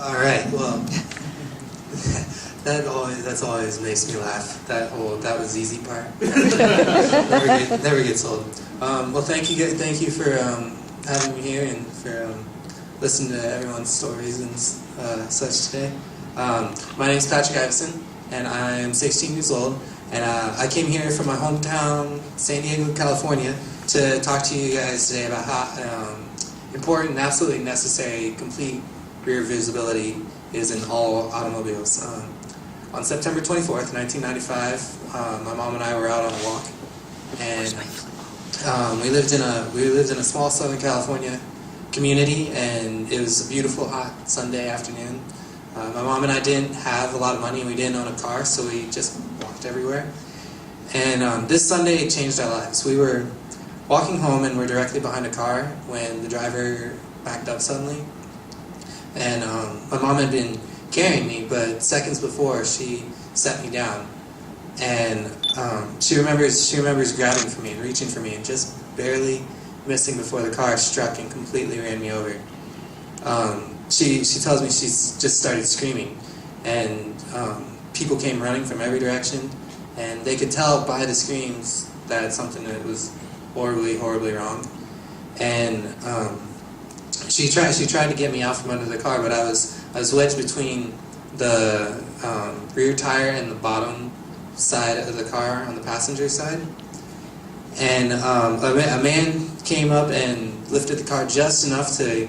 All right. Well, that's always makes me laugh. That was easy part. never gets old. Well, thank you for having me here and for listening to everyone's stories and such today. My name is Patrick Iveson, and I am 16 years old. And I came here from my hometown, San Diego, California, to talk to you guys today about how important and absolutely necessary complete rear visibility is in all automobiles. On September 24th, 1995, my mom and I were out on a walk, and we lived in a small Southern California community, and it was a beautiful, hot Sunday afternoon. My mom and I didn't have a lot of money, and we didn't own a car, so we just walked everywhere. And this Sunday, it changed our lives. We were walking home, and we're directly behind a car when the driver backed up suddenly. And my mom had been carrying me, but seconds before, she set me down. And she remembers grabbing for me and reaching for me and just barely missing before the car struck and completely ran me over. She tells me she's just started screaming, and people came running from every direction, and they could tell by the screams that something that was horribly, horribly wrong. And she tried to get me out from under the car, but I was wedged between the rear tire and the bottom side of the car on the passenger side. And a man came up and lifted the car just enough to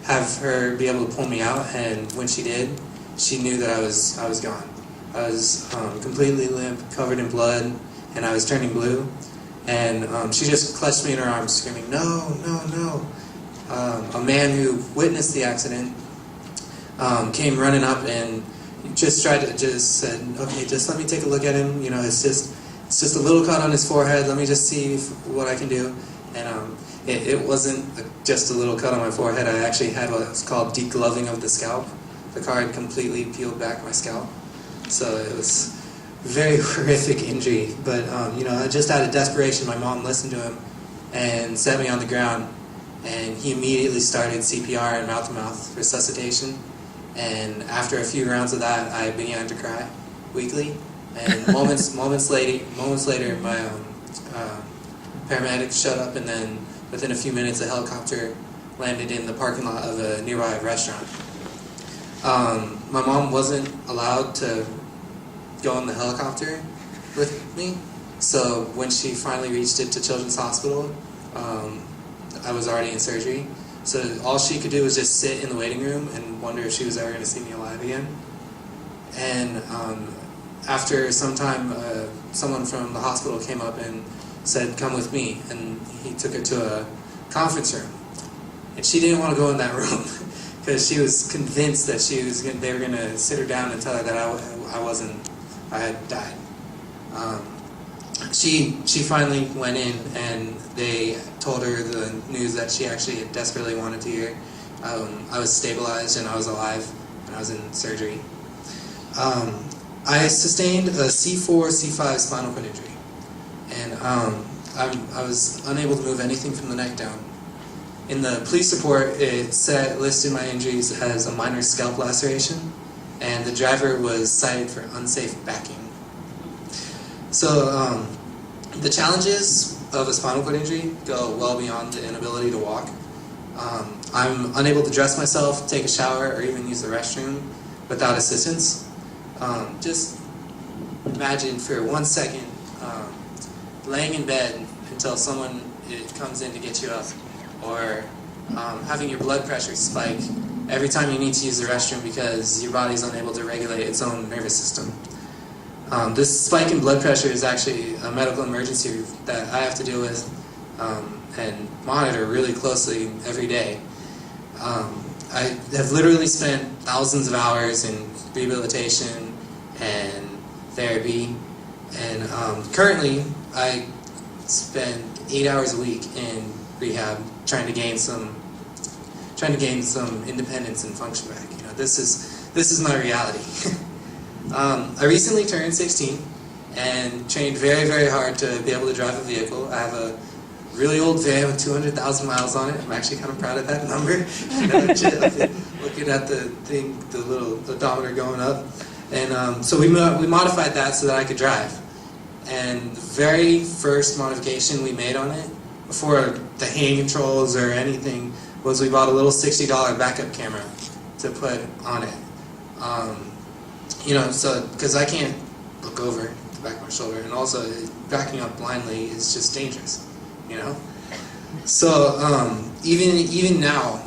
have her be able to pull me out, and when she did, she knew that I was gone. I was completely limp, covered in blood, and I was turning blue. And she just clutched me in her arms, screaming, "No, no, no!" A man who witnessed the accident came running up and just said, "Okay, just let me take a look at him. You know, it's just a little cut on his forehead. Let me just see what I can do." And it wasn't just a little cut on my forehead. I actually had what's called degloving of the scalp. The car had completely peeled back my scalp. So it was a very horrific injury. But, just out of desperation, my mom listened to him and set me on the ground. And he immediately started CPR and mouth-to-mouth resuscitation. And after a few rounds of that, I began to cry weakly. And moments later, my paramedics showed up, and then within a few minutes, a helicopter landed in the parking lot of a nearby restaurant. My mom wasn't allowed to go in the helicopter with me, so when she finally reached it to Children's Hospital, I was already in surgery. So all she could do was just sit in the waiting room and wonder if she was ever going to see me alive again. And after some time, someone from the hospital came up and said, "Come with me," and he took her to a conference room. And she didn't want to go in that room because she was convinced that they were going to sit her down and tell her that I had died. She finally went in, and they told her the news that she actually desperately wanted to hear. I was stabilized and I was alive, and I was in surgery. I sustained a C4, C5 spinal cord injury, and I was unable to move anything from the neck down. In the police report, it listed my injuries as a minor scalp laceration, and the driver was cited for unsafe backing. So the challenges of a spinal cord injury go well beyond the inability to walk. I'm unable to dress myself, take a shower, or even use the restroom without assistance. Just imagine for 1 second laying in bed until someone comes in to get you up, or having your blood pressure spike every time you need to use the restroom because your body's unable to regulate its own nervous system. This spike in blood pressure is actually a medical emergency that I have to deal with and monitor really closely every day. I have literally spent thousands of hours in rehabilitation and therapy, and currently I spend 8 hours a week in rehab trying to gain some independence and function back. You know, this is my reality. I recently turned 16 and trained very, very hard to be able to drive a vehicle. I have a really old van with 200,000 miles on it. I'm actually kind of proud of that number. I've been looking looking at the thing, the little odometer going up, and so we modified that so that I could drive. And the very first modification we made on it, before the hand controls or anything, was we bought a little $60 backup camera to put on it. You know, so because I can't look over the back of my shoulder, and also backing up blindly is just dangerous, you know. So even now,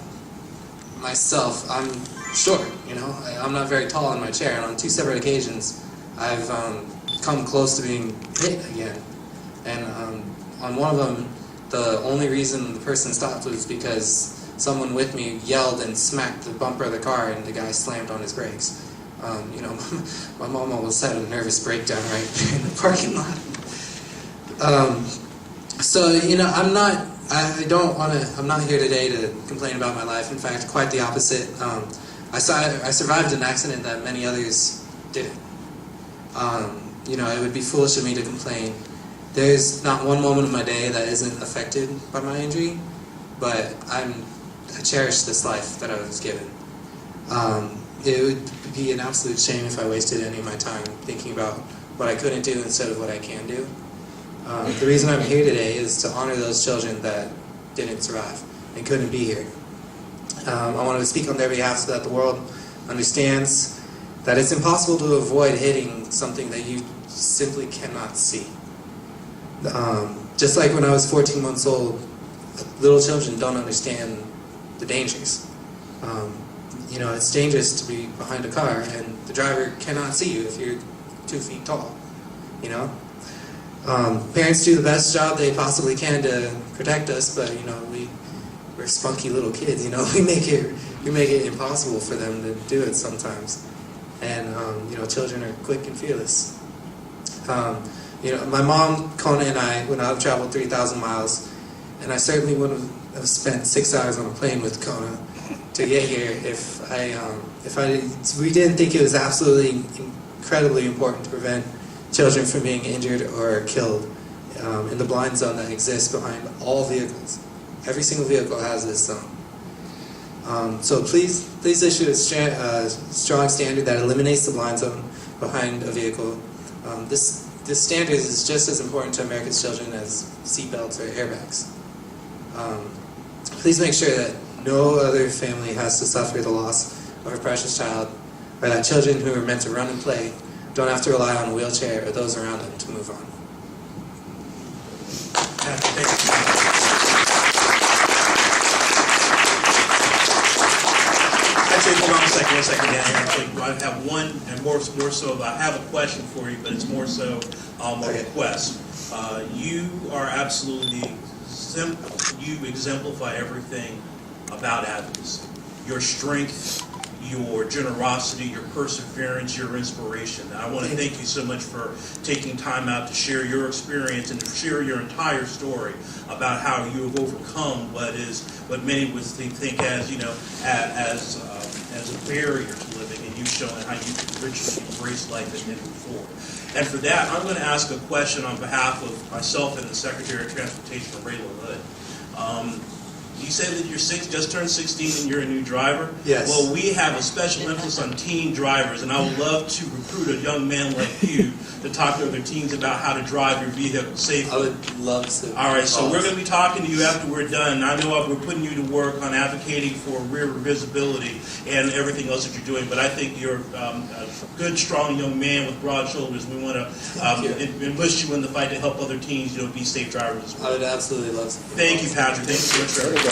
myself, I'm short, you know. I'm not very tall in my chair, and on 2 separate occasions, I've come close to being hit again. And on one of them, the only reason the person stopped was because someone with me yelled and smacked the bumper of the car, and the guy slammed on his brakes. You know, my mom almost had a nervous breakdown right there in the parking lot. So you know, I'm not here today to complain about my life. In fact, quite the opposite. I survived an accident that many others didn't. You know, it would be foolish of me to complain. There's not one moment of my day that isn't affected by my injury, but I cherish this life that I was given. It would be an absolute shame if I wasted any of my time thinking about what I couldn't do instead of what I can do. The reason I'm here today is to honor those children that didn't survive and couldn't be here. I want to speak on their behalf so that the world understands that it's impossible to avoid hitting something that you simply cannot see. Just like when I was 14 months old, little children don't understand the dangers. You know, it's dangerous to be behind a car, and the driver cannot see you if you're 2 feet tall. You know, parents do the best job they possibly can to protect us, but you know, we're spunky little kids. You know, we make it impossible for them to do it sometimes. And you know, children are quick and fearless. You know, my mom, Kona, and I went out and traveled 3,000 miles, and I certainly wouldn't have spent 6 hours on a plane with Kona to get here if we didn't think it was absolutely incredibly important to prevent children from being injured or killed in the blind zone that exists behind all vehicles. Every single vehicle has this zone. So please issue a strong standard that eliminates the blind zone behind a vehicle. This standard is just as important to America's children as seatbelts or airbags. Please make sure that no other family has to suffer the loss of a precious child, or that children who are meant to run and play don't have to rely on a wheelchair or those around them to move on. Actually, hold on one second, Dan. Actually, I have one, and more so, I have a question for you, but it's more so a request. You are absolutely, you exemplify everything about advocacy. Your strength, your generosity, your perseverance, your inspiration. And I want to thank you so much for taking time out to share your experience and to share your entire story about how you have overcome what many would think as, you know, as a barrier to living, and you've shown how you can richly embrace life and move forward. And for that, I'm going to ask a question on behalf of myself and the Secretary of Transportation, Rayla Hood. You say that you're just turned 16 and you're a new driver? Yes. Well, we have a special emphasis on teen drivers, and I would love to recruit a young man like you to talk to other teens about how to drive your vehicle safely. I would love to. All right, so we're going to be talking to you after we're done. I know we're putting you to work on advocating for rear visibility and everything else that you're doing, but I think you're a good, strong young man with broad shoulders. We want to enlist you in the fight to help other teens, you know, be safe drivers as well. I would absolutely love to. Thank you, Patrick. Thank you so much for everything.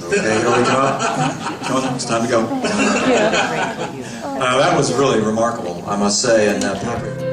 Okay, here we go. It's time to go. That was really remarkable, I must say, and Patrick.